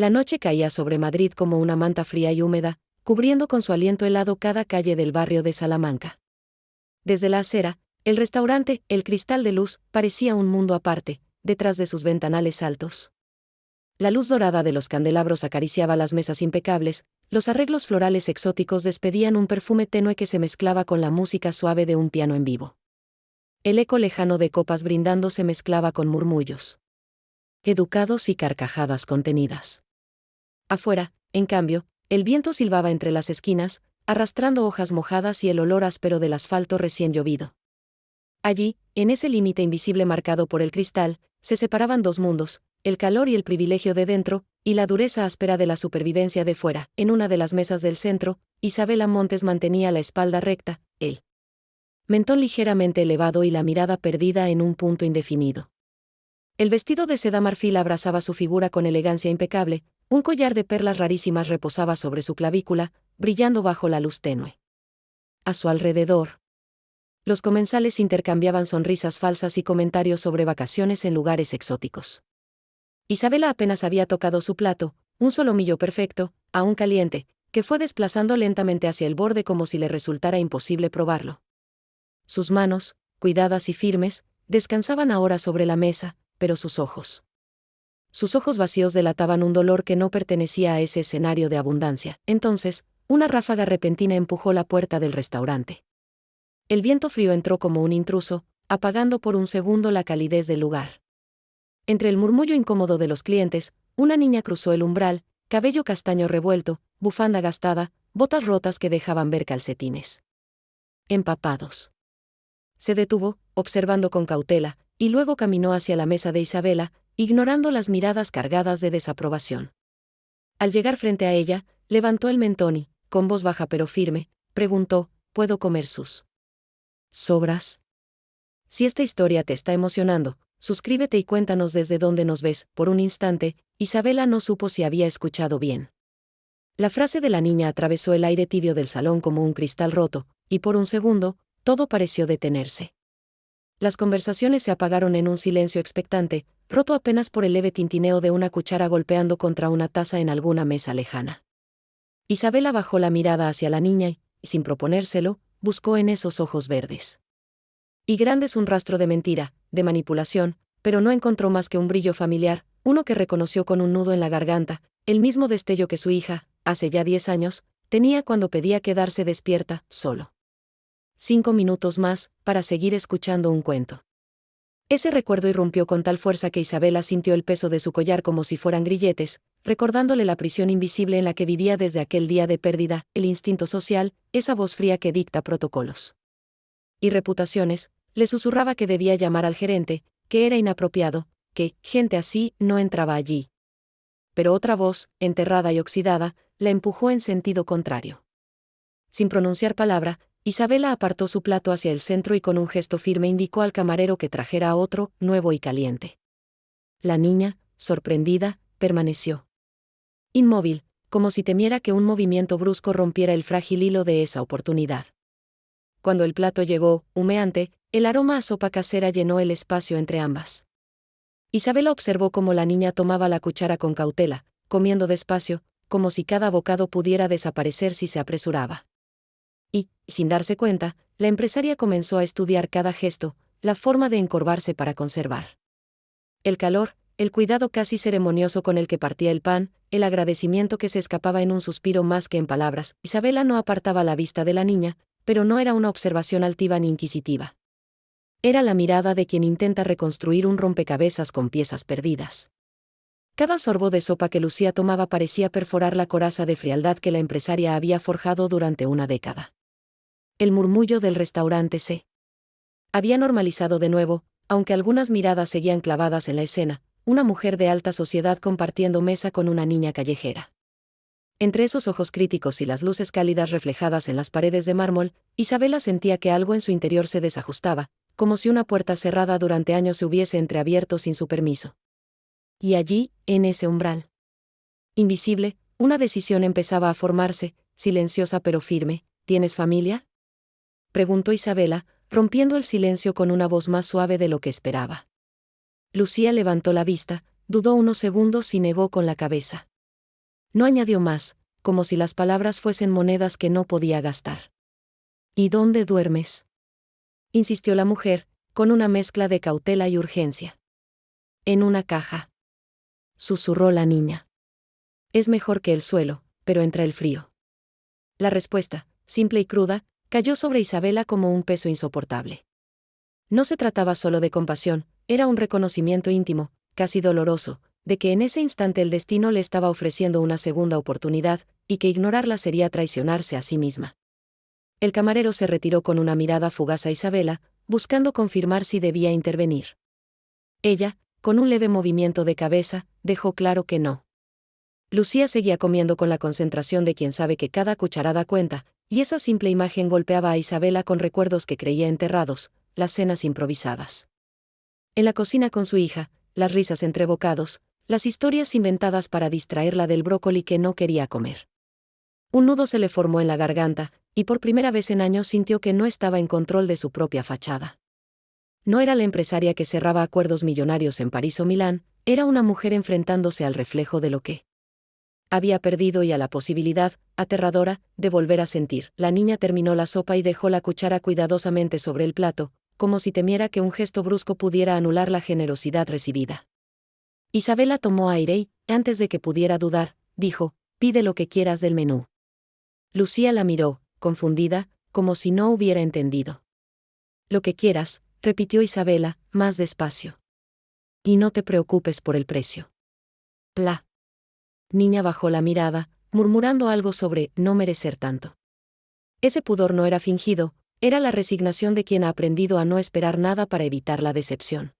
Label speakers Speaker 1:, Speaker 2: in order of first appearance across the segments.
Speaker 1: La noche caía sobre Madrid como una manta fría y húmeda, cubriendo con su aliento helado cada calle del barrio de Salamanca. Desde la acera, el restaurante, el Cristal de Luz, parecía un mundo aparte, detrás de sus ventanales altos. La luz dorada de los candelabros acariciaba las mesas impecables, los arreglos florales exóticos despedían un perfume tenue que se mezclaba con la música suave de un piano en vivo. El eco lejano de copas brindando se mezclaba con murmullos educados y carcajadas contenidas. Afuera, en cambio, el viento silbaba entre las esquinas, arrastrando hojas mojadas y el olor áspero del asfalto recién llovido. Allí, en ese límite invisible marcado por el cristal, se separaban dos mundos, el calor y el privilegio de dentro, y la dureza áspera de la supervivencia de fuera. En una de las mesas del centro, Isabela Montes mantenía la espalda recta, el mentón ligeramente elevado y la mirada perdida en un punto indefinido. El vestido de seda marfil abrazaba su figura con elegancia impecable, un collar de perlas rarísimas reposaba sobre su clavícula, brillando bajo la luz tenue. A su alrededor, los comensales intercambiaban sonrisas falsas y comentarios sobre vacaciones en lugares exóticos. Isabela apenas había tocado su plato, un solomillo perfecto, aún caliente, que fue desplazando lentamente hacia el borde como si le resultara imposible probarlo. Sus manos, cuidadas y firmes, descansaban ahora sobre la mesa, pero sus ojos vacíos delataban un dolor que no pertenecía a ese escenario de abundancia. Entonces, una ráfaga repentina empujó la puerta del restaurante. El viento frío entró como un intruso, apagando por un segundo la calidez del lugar. Entre el murmullo incómodo de los clientes, una niña cruzó el umbral, cabello castaño revuelto, bufanda gastada, botas rotas que dejaban ver calcetines empapados. Se detuvo, observando con cautela, y luego caminó hacia la mesa de Isabela, ignorando las miradas cargadas de desaprobación. Al llegar frente a ella, levantó el mentón y, con voz baja pero firme, preguntó: ¿puedo comer sus sobras? Si esta historia te está emocionando, suscríbete y cuéntanos desde dónde nos ves. Por un instante, Isabela no supo si había escuchado bien. La frase de la niña atravesó el aire tibio del salón como un cristal roto, y por un segundo, todo pareció detenerse. Las conversaciones se apagaron en un silencio expectante, roto apenas por el leve tintineo de una cuchara golpeando contra una taza en alguna mesa lejana. Isabela bajó la mirada hacia la niña y, sin proponérselo, buscó en esos ojos verdes y grandes un rastro de mentira, de manipulación, pero no encontró más que un brillo familiar, uno que reconoció con un nudo en la garganta, el mismo destello que su hija, hace ya 10 años, tenía cuando pedía quedarse despierta, solo 5 minutos más, para seguir escuchando un cuento. Ese recuerdo irrumpió con tal fuerza que Isabela sintió el peso de su collar como si fueran grilletes, recordándole la prisión invisible en la que vivía desde aquel día de pérdida, el instinto social, esa voz fría que dicta protocolos y reputaciones, le susurraba que debía llamar al gerente, que era inapropiado, que gente así no entraba allí. Pero otra voz, enterrada y oxidada, la empujó en sentido contrario. Sin pronunciar palabra, Isabela apartó su plato hacia el centro y con un gesto firme indicó al camarero que trajera otro, nuevo y caliente. La niña, sorprendida, permaneció inmóvil, como si temiera que un movimiento brusco rompiera el frágil hilo de esa oportunidad. Cuando el plato llegó, humeante, el aroma a sopa casera llenó el espacio entre ambas. Isabela observó cómo la niña tomaba la cuchara con cautela, comiendo despacio, como si cada bocado pudiera desaparecer si se apresuraba. Y, sin darse cuenta, la empresaria comenzó a estudiar cada gesto, la forma de encorvarse para conservar el calor, el cuidado casi ceremonioso con el que partía el pan, el agradecimiento que se escapaba en un suspiro más que en palabras. Isabela no apartaba la vista de la niña, pero no era una observación altiva ni inquisitiva. Era la mirada de quien intenta reconstruir un rompecabezas con piezas perdidas. Cada sorbo de sopa que Lucía tomaba parecía perforar la coraza de frialdad que la empresaria había forjado durante una década. El murmullo del restaurante se había normalizado de nuevo, aunque algunas miradas seguían clavadas en la escena, una mujer de alta sociedad compartiendo mesa con una niña callejera. Entre esos ojos críticos y las luces cálidas reflejadas en las paredes de mármol, Isabela sentía que algo en su interior se desajustaba, como si una puerta cerrada durante años se hubiese entreabierto sin su permiso. Y allí, en ese umbral invisible, una decisión empezaba a formarse, silenciosa pero firme. ¿Tienes familia?, preguntó Isabela, rompiendo el silencio con una voz más suave de lo que esperaba. Lucía levantó la vista, dudó unos segundos y negó con la cabeza. No añadió más, como si las palabras fuesen monedas que no podía gastar. ¿Y dónde duermes?, insistió la mujer, con una mezcla de cautela y urgencia. En una caja, susurró la niña. Es mejor que el suelo, pero entra el frío. La respuesta, simple y cruda, cayó sobre Isabela como un peso insoportable. No se trataba solo de compasión, era un reconocimiento íntimo, casi doloroso, de que en ese instante el destino le estaba ofreciendo una segunda oportunidad, y que ignorarla sería traicionarse a sí misma. El camarero se retiró con una mirada fugaz a Isabela, buscando confirmar si debía intervenir. Ella, con un leve movimiento de cabeza, dejó claro que no. Lucía seguía comiendo con la concentración de quien sabe que cada cucharada cuenta, y esa simple imagen golpeaba a Isabela con recuerdos que creía enterrados, las cenas improvisadas en la cocina con su hija, las risas entre bocados, las historias inventadas para distraerla del brócoli que no quería comer. Un nudo se le formó en la garganta, y por primera vez en años sintió que no estaba en control de su propia fachada. No era la empresaria que cerraba acuerdos millonarios en París o Milán, era una mujer enfrentándose al reflejo de lo que había perdido y a la posibilidad, aterradora, de volver a sentir. La niña terminó la sopa y dejó la cuchara cuidadosamente sobre el plato, como si temiera que un gesto brusco pudiera anular la generosidad recibida. Isabela tomó aire y, antes de que pudiera dudar, dijo: «Pide lo que quieras del menú». Lucía la miró, confundida, como si no hubiera entendido. «Lo que quieras», repitió Isabela, más despacio. «Y no te preocupes por el precio». La niña bajó la mirada, murmurando algo sobre no merecer tanto. Ese pudor no era fingido, era la resignación de quien ha aprendido a no esperar nada para evitar la decepción.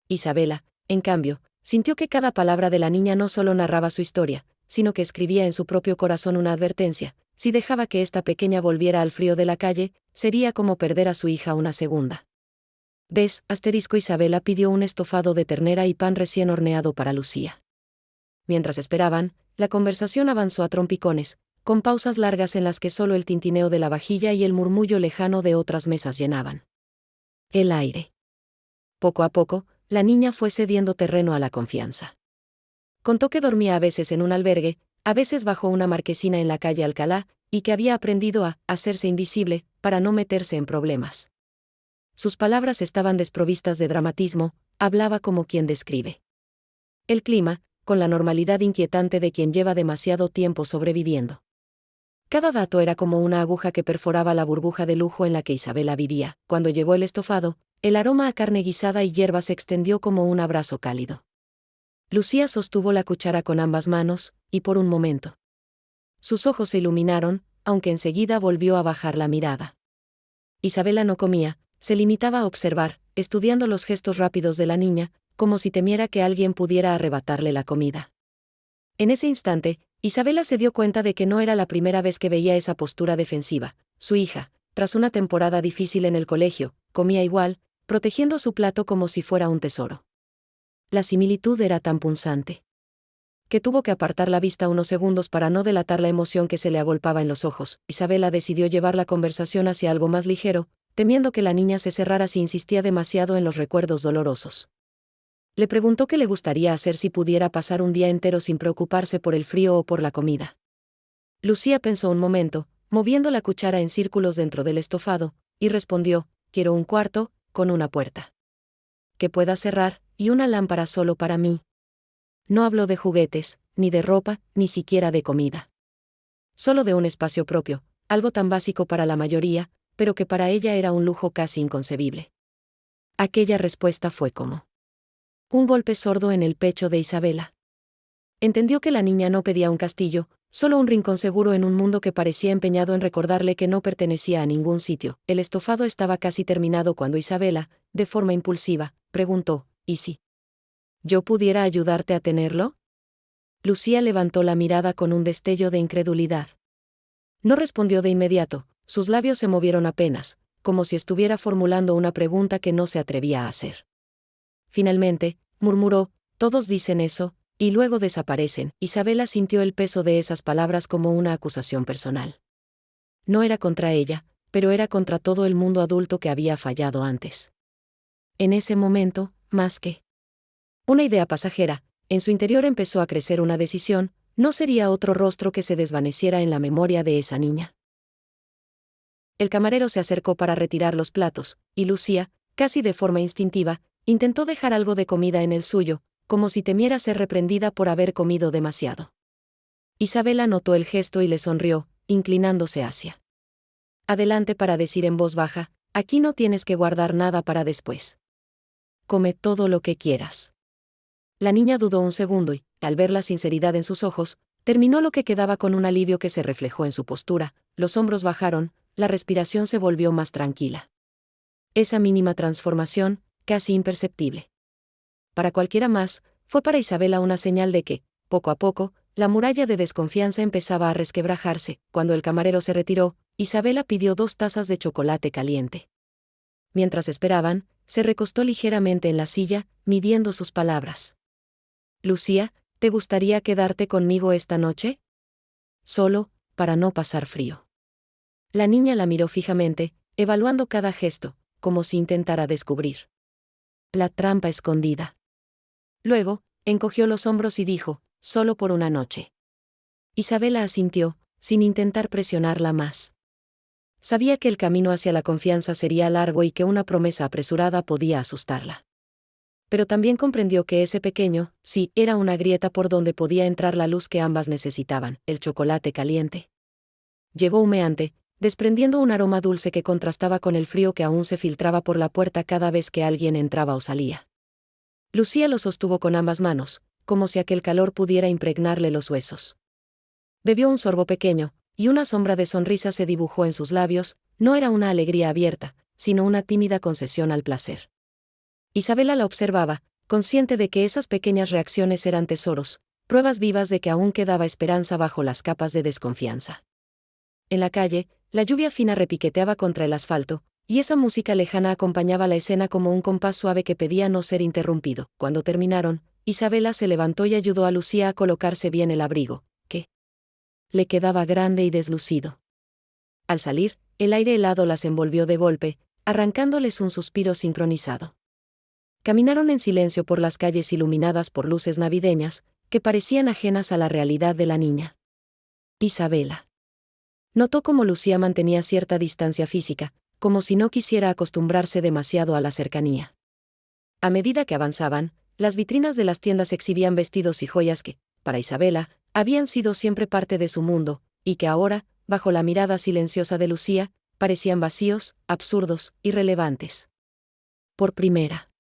Speaker 1: Isabela, en cambio, sintió que cada palabra de la niña no solo narraba su historia, sino que escribía en su propio corazón una advertencia: si dejaba que esta pequeña volviera al frío de la calle, sería como perder a su hija una segunda. ¿Ves? Isabela pidió un estofado de ternera y pan recién horneado para Lucía. Mientras esperaban, la conversación avanzó a trompicones, con pausas largas en las que solo el tintineo de la vajilla y el murmullo lejano de otras mesas llenaban el aire. Poco a poco, la niña fue cediendo terreno a la confianza. Contó que dormía a veces en un albergue, a veces bajo una marquesina en la calle Alcalá, y que había aprendido a hacerse invisible, para no meterse en problemas. Sus palabras estaban desprovistas de dramatismo, hablaba como quien describe el clima, con la normalidad inquietante de quien lleva demasiado tiempo sobreviviendo. Cada dato era como una aguja que perforaba la burbuja de lujo en la que Isabela vivía. Cuando llegó el estofado, el aroma a carne guisada y hierba se extendió como un abrazo cálido. Lucía sostuvo la cuchara con ambas manos, y por un momento sus ojos se iluminaron, aunque enseguida volvió a bajar la mirada. Isabela no comía, se limitaba a observar, estudiando los gestos rápidos de la niña, como si temiera que alguien pudiera arrebatarle la comida. En ese instante, Isabela se dio cuenta de que no era la primera vez que veía esa postura defensiva. Su hija, tras una temporada difícil en el colegio, comía igual, protegiendo su plato como si fuera un tesoro. La similitud era tan punzante que tuvo que apartar la vista unos segundos para no delatar la emoción que se le agolpaba en los ojos. Isabela decidió llevar la conversación hacia algo más ligero, temiendo que la niña se cerrara si insistía demasiado en los recuerdos dolorosos. Le preguntó qué le gustaría hacer si pudiera pasar un día entero sin preocuparse por el frío o por la comida. Lucía pensó un momento, moviendo la cuchara en círculos dentro del estofado, y respondió: «Quiero un cuarto, con una puerta que pueda cerrar, y una lámpara solo para mí». No habló de juguetes, ni de ropa, ni siquiera de comida. Solo de un espacio propio, algo tan básico para la mayoría, pero que para ella era un lujo casi inconcebible. Aquella respuesta fue como un golpe sordo en el pecho de Isabela. Entendió que la niña no pedía un castillo, solo un rincón seguro en un mundo que parecía empeñado en recordarle que no pertenecía a ningún sitio. El estofado estaba casi terminado cuando Isabela, de forma impulsiva, preguntó: «¿Y si yo pudiera ayudarte a tenerlo?». Lucía levantó la mirada con un destello de incredulidad. No respondió de inmediato, sus labios se movieron apenas, como si estuviera formulando una pregunta que no se atrevía a hacer. Finalmente, murmuró: «Todos dicen eso, y luego desaparecen». Isabela sintió el peso de esas palabras como una acusación personal. No era contra ella, pero era contra todo el mundo adulto que había fallado antes. En ese momento, más que una idea pasajera, en su interior empezó a crecer una decisión: no sería otro rostro que se desvaneciera en la memoria de esa niña. El camarero se acercó para retirar los platos, y Lucía, casi de forma instintiva, intentó dejar algo de comida en el suyo, como si temiera ser reprendida por haber comido demasiado. Isabela notó el gesto y le sonrió, inclinándose hacia adelante para decir en voz baja: aquí no tienes que guardar nada para después. Come todo lo que quieras. La niña dudó un segundo y, al ver la sinceridad en sus ojos, terminó lo que quedaba con un alivio que se reflejó en su postura, los hombros bajaron, la respiración se volvió más tranquila. Esa mínima transformación, casi imperceptible para cualquiera más, fue para Isabela una señal de que, poco a poco, la muralla de desconfianza empezaba a resquebrajarse. Cuando el camarero se retiró, Isabela pidió 2 tazas de chocolate caliente. Mientras esperaban, se recostó ligeramente en la silla, midiendo sus palabras. Lucía, ¿te gustaría quedarte conmigo esta noche? Solo, para no pasar frío. La niña la miró fijamente, evaluando cada gesto, como si intentara descubrir la trampa escondida. Luego, encogió los hombros y dijo: solo por una noche. Isabela asintió, sin intentar presionarla más. Sabía que el camino hacia la confianza sería largo y que una promesa apresurada podía asustarla. Pero también comprendió que ese pequeño, sí, era una grieta por donde podía entrar la luz que ambas necesitaban, el chocolate caliente. Llegó humeante, desprendiendo un aroma dulce que contrastaba con el frío que aún se filtraba por la puerta cada vez que alguien entraba o salía. Lucía lo sostuvo con ambas manos, como si aquel calor pudiera impregnarle los huesos. Bebió un sorbo pequeño, y una sombra de sonrisa se dibujó en sus labios. No era una alegría abierta, sino una tímida concesión al placer. Isabela la observaba, consciente de que esas pequeñas reacciones eran tesoros, pruebas vivas de que aún quedaba esperanza bajo las capas de desconfianza. En la calle, la lluvia fina repiqueteaba contra el asfalto, y esa música lejana acompañaba la escena como un compás suave que pedía no ser interrumpido. Cuando terminaron, Isabela se levantó y ayudó a Lucía a colocarse bien el abrigo, que le quedaba grande y deslucido. Al salir, el aire helado las envolvió de golpe, arrancándoles un suspiro sincronizado. Caminaron en silencio por las calles iluminadas por luces navideñas, que parecían ajenas a la realidad de la niña. Isabela notó cómo Lucía mantenía cierta distancia física, como si no quisiera acostumbrarse demasiado a la cercanía. A medida que avanzaban, las vitrinas de las tiendas exhibían vestidos y joyas que, para Isabela, habían sido siempre parte de su mundo, y que ahora, bajo la mirada silenciosa de Lucía, parecían vacíos, absurdos, irrelevantes. Por primera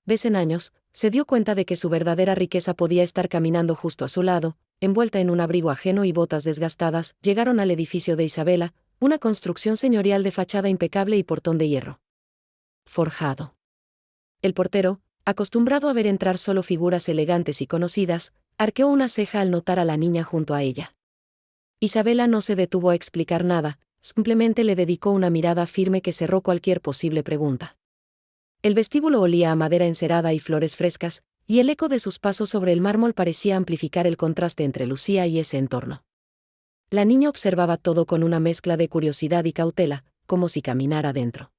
Speaker 1: vez en años, se dio cuenta de que su verdadera riqueza podía estar caminando justo a su lado, envuelta en un abrigo ajeno y botas desgastadas. Llegaron al edificio de Isabela, una construcción señorial de fachada impecable y portón de hierro forjado. El portero, acostumbrado a ver entrar solo figuras elegantes y conocidas, arqueó una ceja al notar a la niña junto a ella. Isabela no se detuvo a explicar nada, simplemente le dedicó una mirada firme que cerró cualquier posible pregunta. El vestíbulo olía a madera encerada y flores frescas, y el eco de sus pasos sobre el mármol parecía amplificar el contraste entre Lucía y ese entorno. La niña observaba todo con una mezcla de curiosidad y cautela, como si caminara dentro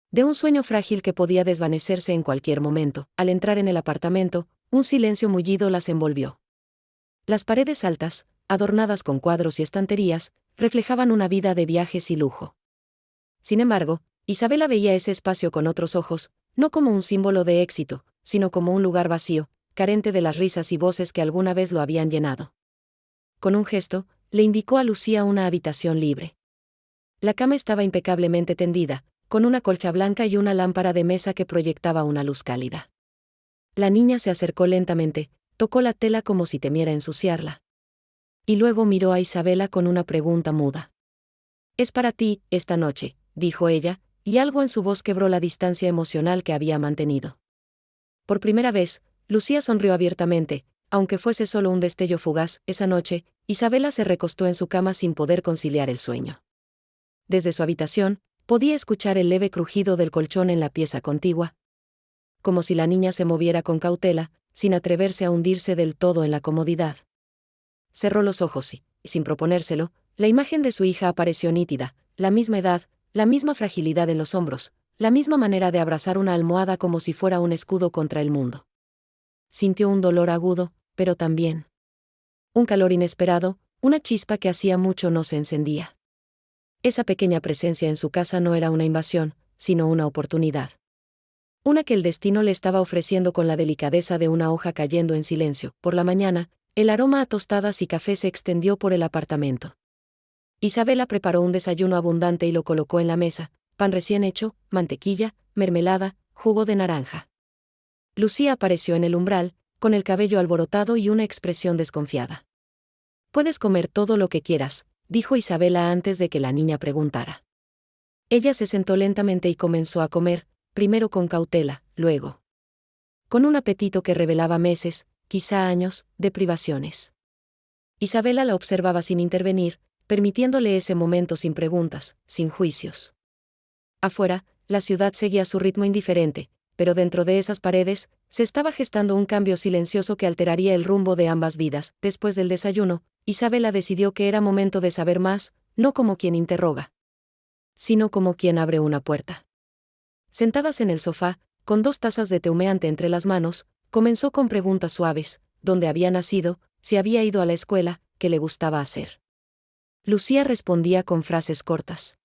Speaker 1: de un sueño frágil que podía desvanecerse en cualquier momento. Al entrar en el apartamento, un silencio mullido las envolvió. Las paredes altas, adornadas con cuadros y estanterías, reflejaban una vida de viajes y lujo. Sin embargo, Isabela veía ese espacio con otros ojos, no como un símbolo de éxito, sino como un lugar vacío, carente de las risas y voces que alguna vez lo habían llenado. Con un gesto, le indicó a Lucía una habitación libre. La cama estaba impecablemente tendida, con una colcha blanca y una lámpara de mesa que proyectaba una luz cálida. La niña se acercó lentamente, tocó la tela como si temiera ensuciarla. Y luego miró a Isabela con una pregunta muda. «Es para ti, esta noche», dijo ella, y algo en su voz quebró la distancia emocional que había mantenido. Por primera vez, Lucía sonrió abiertamente, aunque fuese solo un destello fugaz. Esa noche, Isabela se recostó en su cama sin poder conciliar el sueño. Desde su habitación, podía escuchar el leve crujido del colchón en la pieza contigua. Como si la niña se moviera con cautela, sin atreverse a hundirse del todo en la comodidad. Cerró los ojos y, sin proponérselo, la imagen de su hija apareció nítida, la misma edad, la misma fragilidad en los hombros, la misma manera de abrazar una almohada como si fuera un escudo contra el mundo. Sintió un dolor agudo, pero también Un calor inesperado, una chispa que hacía mucho no se encendía. Esa pequeña presencia en su casa no era una invasión, sino una oportunidad. Una que el destino le estaba ofreciendo con la delicadeza de una hoja cayendo en silencio. Por la mañana, el aroma a tostadas y café se extendió por el apartamento. Isabela preparó un desayuno abundante y lo colocó en la mesa: pan recién hecho, mantequilla, mermelada, jugo de naranja. Lucía apareció en el umbral, con el cabello alborotado y una expresión desconfiada. «Puedes comer todo lo que quieras», dijo Isabela antes de que la niña preguntara. Ella se sentó lentamente y comenzó a comer, primero con cautela, luego con un apetito que revelaba meses, quizá años, de privaciones. Isabela la observaba sin intervenir, permitiéndole ese momento sin preguntas, sin juicios. Afuera, la ciudad seguía su ritmo indiferente, pero dentro de esas paredes, se estaba gestando un cambio silencioso que alteraría el rumbo de ambas vidas. Después del desayuno, Isabela decidió que era momento de saber más, no como quien interroga, sino como quien abre una puerta. Sentadas en el sofá, con 2 tazas de té humeante entre las manos, comenzó con preguntas suaves: ¿dónde había nacido?, si había ido a la escuela, qué le gustaba hacer. Lucía respondía con frases cortas.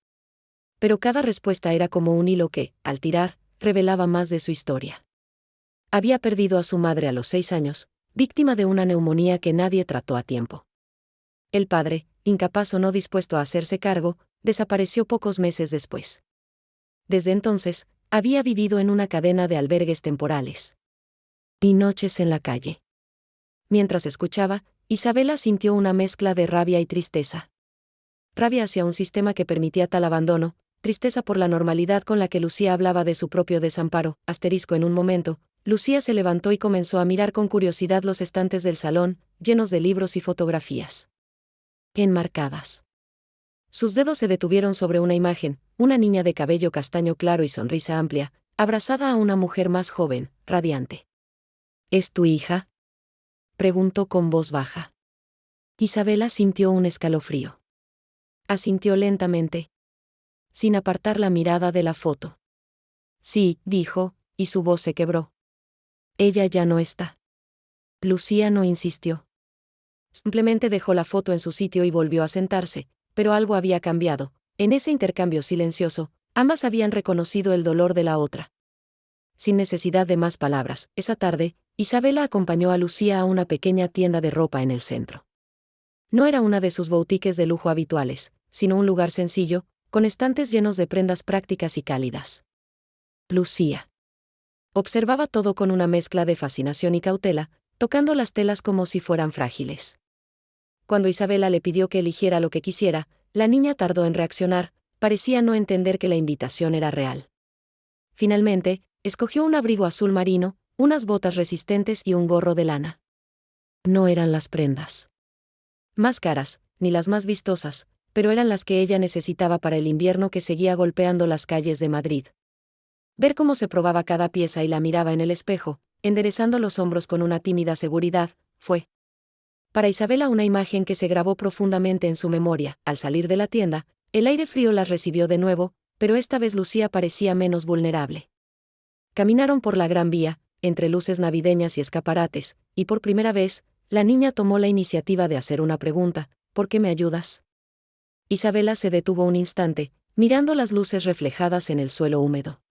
Speaker 1: Pero cada respuesta era como un hilo que, al tirar, revelaba más de su historia. Había perdido a su madre a los 6 años, víctima de una neumonía que nadie trató a tiempo. El padre, incapaz o no dispuesto a hacerse cargo, desapareció pocos meses después. Desde entonces, había vivido en una cadena de albergues temporales y noches en la calle. Mientras escuchaba, Isabela sintió una mezcla de rabia y tristeza. Rabia hacia un sistema que permitía tal abandono, tristeza por la normalidad con la que Lucía hablaba de su propio desamparo. En un momento, Lucía se levantó y comenzó a mirar con curiosidad los estantes del salón, llenos de libros y fotografías enmarcadas. Sus dedos se detuvieron sobre una imagen: una niña de cabello castaño claro y sonrisa amplia, abrazada a una mujer más joven, radiante. «¿Es tu hija?», preguntó con voz baja. Isabela sintió un escalofrío. Asintió lentamente, sin apartar la mirada de la foto. «Sí», dijo, y su voz se quebró. «Ella ya no está». Lucía no insistió. Simplemente dejó la foto en su sitio y volvió a sentarse, pero algo había cambiado. En ese intercambio silencioso, ambas habían reconocido el dolor de la otra. Sin necesidad de más palabras, esa tarde, Isabela acompañó a Lucía a una pequeña tienda de ropa en el centro. No era una de sus boutiques de lujo habituales, sino un lugar sencillo, con estantes llenos de prendas prácticas y cálidas. Lucía observaba todo con una mezcla de fascinación y cautela, tocando las telas como si fueran frágiles. Cuando Isabela le pidió que eligiera lo que quisiera, la niña tardó en reaccionar, parecía no entender que la invitación era real. Finalmente, escogió un abrigo azul marino, unas botas resistentes y un gorro de lana. No eran las prendas más caras, ni las más vistosas, pero eran las que ella necesitaba para el invierno que seguía golpeando las calles de Madrid. Ver cómo se probaba cada pieza y la miraba en el espejo, enderezando los hombros con una tímida seguridad, fue para Isabela una imagen que se grabó profundamente en su memoria. Al salir de la tienda, el aire frío las recibió de nuevo, pero esta vez Lucía parecía menos vulnerable. Caminaron por la Gran Vía, entre luces navideñas y escaparates, y por primera vez, la niña tomó la iniciativa de hacer una pregunta: «¿Por qué me ayudas?». Isabela se detuvo un instante, mirando las luces reflejadas en el suelo húmedo.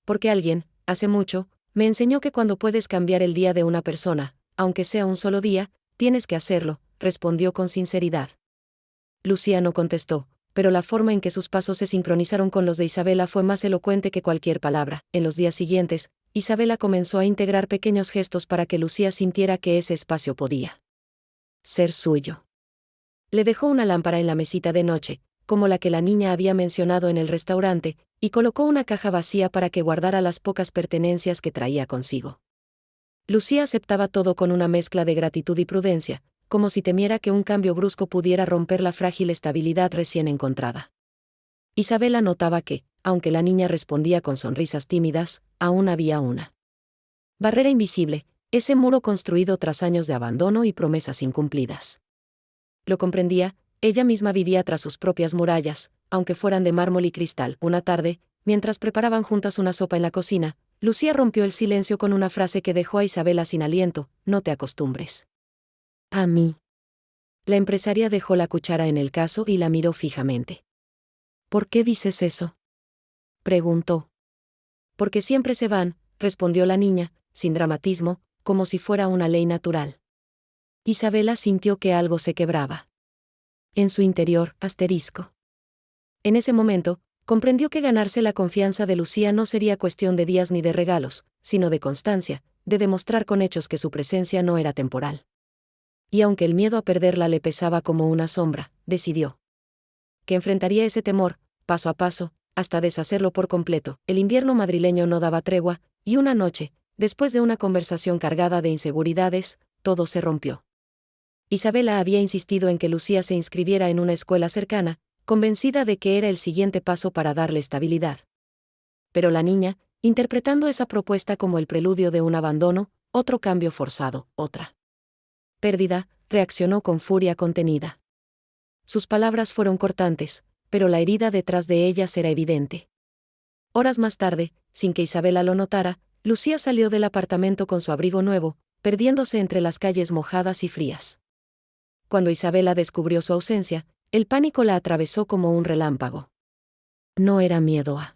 Speaker 1: «Porque alguien, hace mucho, me enseñó que cuando puedes cambiar el día de una persona, aunque sea un solo día, tienes que hacerlo», respondió con sinceridad. Lucía no contestó, pero la forma en que sus pasos se sincronizaron con los de Isabela fue más elocuente que cualquier palabra. En los días siguientes, Isabela comenzó a integrar pequeños gestos para que Lucía sintiera que ese espacio podía ser suyo. Le dejó una lámpara en la mesita de noche, como la que la niña había mencionado en el restaurante, y colocó una caja vacía para que guardara las pocas pertenencias que traía consigo. Lucía aceptaba todo con una mezcla de gratitud y prudencia, como si temiera que un cambio brusco pudiera romper la frágil estabilidad recién encontrada. Isabela notaba que, aunque la niña respondía con sonrisas tímidas, aún había una barrera invisible, ese muro construido tras años de abandono y promesas incumplidas. Lo comprendía, ella misma vivía tras sus propias murallas, aunque fueran de mármol y cristal. Una tarde, mientras preparaban juntas una sopa en la cocina, Lucía rompió el silencio con una frase que dejó a Isabela sin aliento: «No te acostumbres a mí». La empresaria dejó la cuchara en el cazo y la miró fijamente. ¿Por qué dices eso?, preguntó. Porque siempre se van, respondió la niña, sin dramatismo, como si fuera una ley natural. Isabela sintió que algo se quebraba. En su interior, asterisco. En ese momento, comprendió que ganarse la confianza de Lucía no sería cuestión de días ni de regalos, sino de constancia, de demostrar con hechos que su presencia no era temporal. Y aunque el miedo a perderla le pesaba como una sombra, decidió que enfrentaría ese temor, paso a paso, hasta deshacerlo por completo. El invierno madrileño no daba tregua, y una noche, después de una conversación cargada de inseguridades, todo se rompió. Isabela había insistido en que Lucía se inscribiera en una escuela cercana, convencida de que era el siguiente paso para darle estabilidad. Pero la niña, interpretando esa propuesta como el preludio de un abandono, otro cambio forzado, otra pérdida, reaccionó con furia contenida. Sus palabras fueron cortantes, pero la herida detrás de ellas era evidente. Horas más tarde, sin que Isabela lo notara, Lucía salió del apartamento con su abrigo nuevo, perdiéndose entre las calles mojadas y frías. Cuando Isabela descubrió su ausencia, el pánico la atravesó como un relámpago. No era miedo a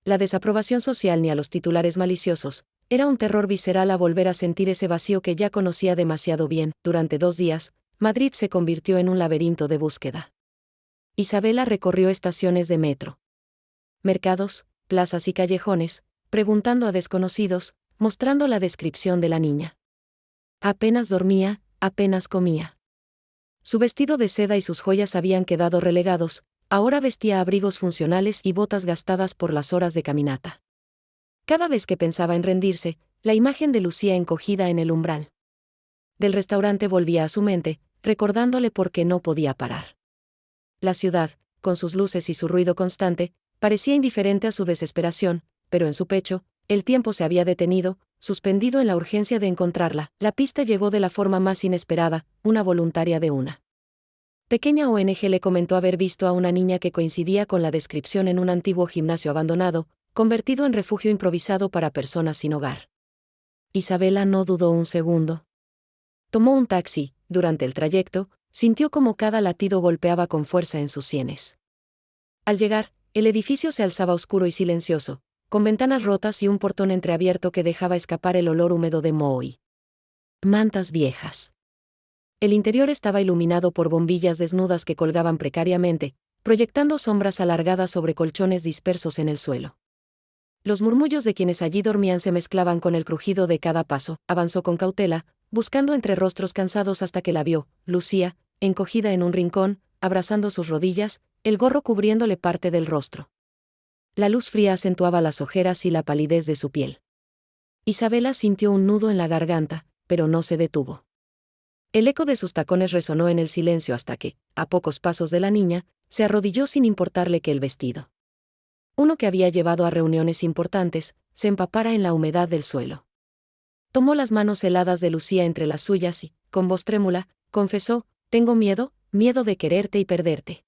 Speaker 1: la desaprobación social ni a los titulares maliciosos, era un terror visceral a volver a sentir ese vacío que ya conocía demasiado bien. Durante 2 días, Madrid se convirtió en un laberinto de búsqueda. Isabela recorrió estaciones de metro, mercados, plazas y callejones, preguntando a desconocidos, mostrando la descripción de la niña. Apenas dormía, apenas comía. Su vestido de seda y sus joyas habían quedado relegados, ahora vestía abrigos funcionales y botas gastadas por las horas de caminata. Cada vez que pensaba en rendirse, la imagen de Lucía encogida en el umbral del restaurante volvía a su mente, recordándole por qué no podía parar. La ciudad, con sus luces y su ruido constante, parecía indiferente a su desesperación, pero en su pecho, el tiempo se había detenido, suspendido en la urgencia de encontrarla. La pista llegó de la forma más inesperada, una voluntaria de una pequeña ONG le comentó haber visto a una niña que coincidía con la descripción en un antiguo gimnasio abandonado, convertido en refugio improvisado para personas sin hogar. Isabela no dudó un segundo. Tomó un taxi. Durante el trayecto, sintió como cada latido golpeaba con fuerza en sus sienes. Al llegar, el edificio se alzaba oscuro y silencioso, con ventanas rotas y un portón entreabierto que dejaba escapar el olor húmedo de moho y mantas viejas. El interior estaba iluminado por bombillas desnudas que colgaban precariamente, proyectando sombras alargadas sobre colchones dispersos en el suelo. Los murmullos de quienes allí dormían se mezclaban con el crujido de cada paso. Avanzó con cautela, buscando entre rostros cansados hasta que la vio, Lucía, encogida en un rincón, abrazando sus rodillas, el gorro cubriéndole parte del rostro. La luz fría acentuaba las ojeras y la palidez de su piel. Isabela sintió un nudo en la garganta, pero no se detuvo. El eco de sus tacones resonó en el silencio hasta que, a pocos pasos de la niña, se arrodilló sin importarle que el vestido, uno que había llevado a reuniones importantes, se empapara en la humedad del suelo. Tomó las manos heladas de Lucía entre las suyas y, con voz trémula, confesó: «Tengo miedo, miedo de quererte y perderte.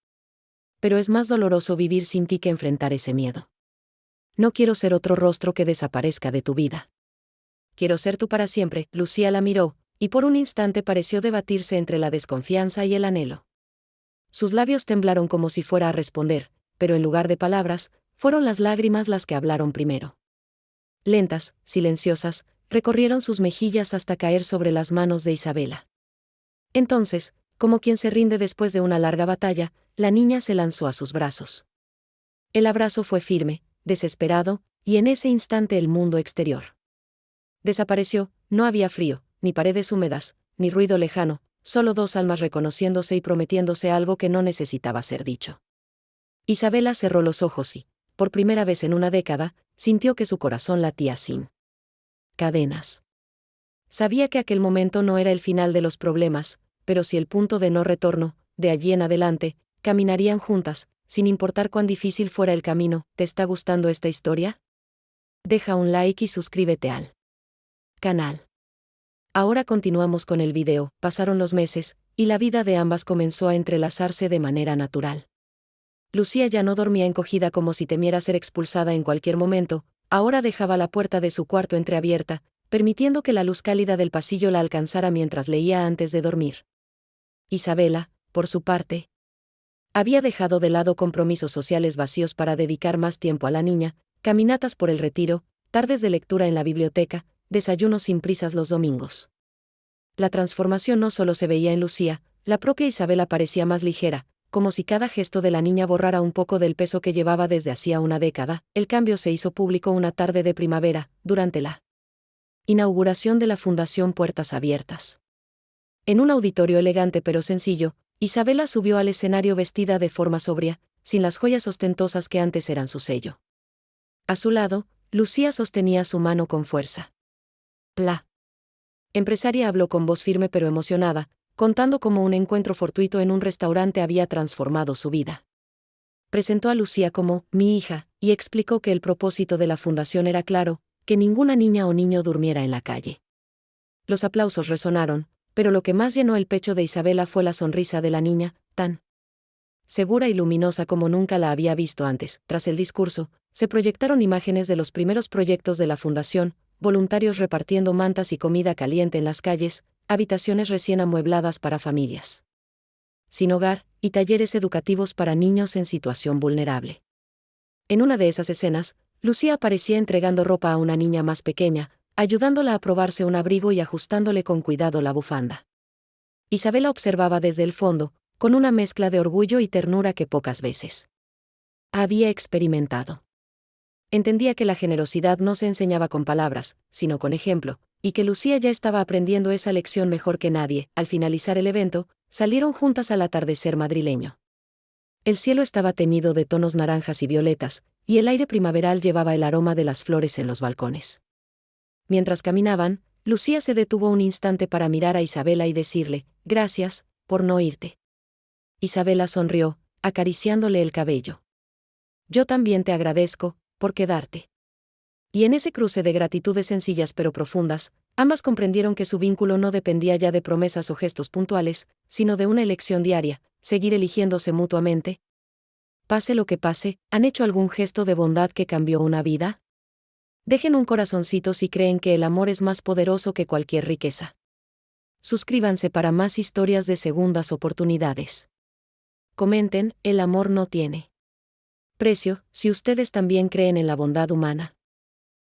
Speaker 1: Pero es más doloroso vivir sin ti que enfrentar ese miedo. No quiero ser otro rostro que desaparezca de tu vida. Quiero ser tú para siempre». Lucía la miró, y por un instante pareció debatirse entre la desconfianza y el anhelo. Sus labios temblaron como si fuera a responder, pero en lugar de palabras, fueron las lágrimas las que hablaron primero. Lentas, silenciosas, recorrieron sus mejillas hasta caer sobre las manos de Isabela. Entonces, como quien se rinde después de una larga batalla, la niña se lanzó a sus brazos. El abrazo fue firme, desesperado, y en ese instante el mundo exterior desapareció. No había frío, ni paredes húmedas, ni ruido lejano, solo 2 almas reconociéndose y prometiéndose algo que no necesitaba ser dicho. Isabela cerró los ojos y, por primera vez en una década, sintió que su corazón latía sin cadenas. Sabía que aquel momento no era el final de los problemas, pero sí el punto de no retorno. De allí en adelante, caminarían juntas, sin importar cuán difícil fuera el camino. ¿Te está gustando esta historia? Deja un like y suscríbete al canal. Ahora continuamos con el video. Pasaron los meses, y la vida de ambas comenzó a entrelazarse de manera natural. Lucía ya no dormía encogida como si temiera ser expulsada en cualquier momento, ahora dejaba la puerta de su cuarto entreabierta, permitiendo que la luz cálida del pasillo la alcanzara mientras leía antes de dormir. Isabela, por su parte, había dejado de lado compromisos sociales vacíos para dedicar más tiempo a la niña, caminatas por el retiro, tardes de lectura en la biblioteca, desayunos sin prisas los domingos. La transformación no solo se veía en Lucía, la propia Isabela parecía más ligera, como si cada gesto de la niña borrara un poco del peso que llevaba desde hacía una década. El cambio se hizo público una tarde de primavera, durante la inauguración de la Fundación Puertas Abiertas. En un auditorio elegante pero sencillo, Isabela subió al escenario vestida de forma sobria, sin las joyas ostentosas que antes eran su sello. A su lado, Lucía sostenía su mano con fuerza. La empresaria habló con voz firme pero emocionada, contando cómo un encuentro fortuito en un restaurante había transformado su vida. Presentó a Lucía como «mi hija», y explicó que el propósito de la fundación era claro, que ninguna niña o niño durmiera en la calle. Los aplausos resonaron, pero lo que más llenó el pecho de Isabela fue la sonrisa de la niña, tan segura y luminosa como nunca la había visto antes. Tras el discurso, se proyectaron imágenes de los primeros proyectos de la fundación, voluntarios repartiendo mantas y comida caliente en las calles, habitaciones recién amuebladas para familias sin hogar, y talleres educativos para niños en situación vulnerable. En una de esas escenas, Lucía aparecía entregando ropa a una niña más pequeña, ayudándola a probarse un abrigo y ajustándole con cuidado la bufanda. Isabela observaba desde el fondo, con una mezcla de orgullo y ternura que pocas veces había experimentado. Entendía que la generosidad no se enseñaba con palabras, sino con ejemplo, y que Lucía ya estaba aprendiendo esa lección mejor que nadie. Al finalizar el evento, salieron juntas al atardecer madrileño. El cielo estaba teñido de tonos naranjas y violetas, y el aire primaveral llevaba el aroma de las flores en los balcones. Mientras caminaban, Lucía se detuvo un instante para mirar a Isabela y decirle, «Gracias, por no irte». Isabela sonrió, acariciándole el cabello. «Yo también te agradezco, por quedarte». Y en ese cruce de gratitudes sencillas pero profundas, ambas comprendieron que su vínculo no dependía ya de promesas o gestos puntuales, sino de una elección diaria, seguir eligiéndose mutuamente. Pase lo que pase, ¿han hecho algún gesto de bondad que cambió una vida? Dejen un corazoncito si creen que el amor es más poderoso que cualquier riqueza. Suscríbanse para más historias de segundas oportunidades. Comenten, el amor no tiene precio, si ustedes también creen en la bondad humana.